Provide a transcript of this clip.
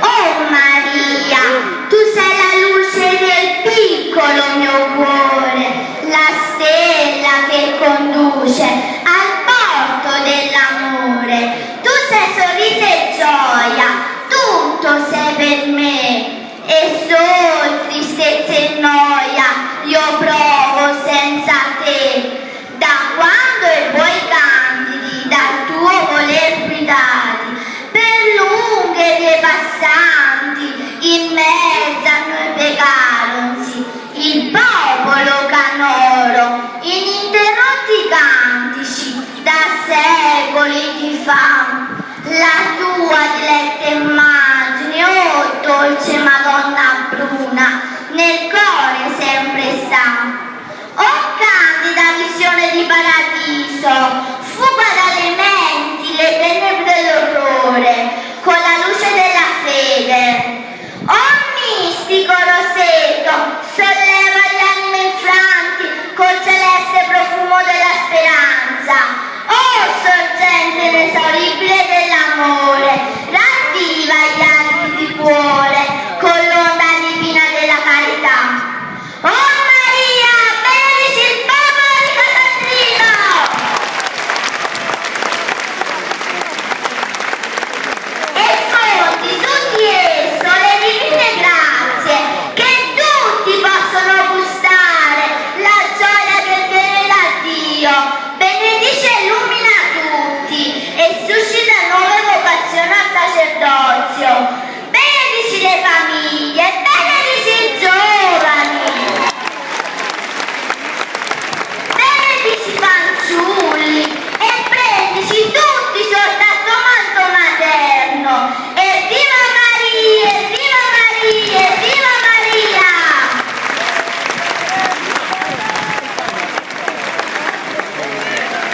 Oh Maria, tu sei la luce del piccolo mio cuore, la stella che conduce al porto dell'amore. Tu sei sorriso e gioia, tutto sei per me, e sol tristezza e noia io provo senza te. Da quando i tuoi candidi dal tuo voler guidati per lunghe vie passanti, in mezzo a noi piegaronsi il popolo canoro, ininterrotti cantici da secoli di fa. La tua diletta immagine, oh dolce Madonna bruna, nel cuore sempre sta. Oh candida visione di paradiso, fuga dalle menti le tenebre dell'orrore, con la luce della fede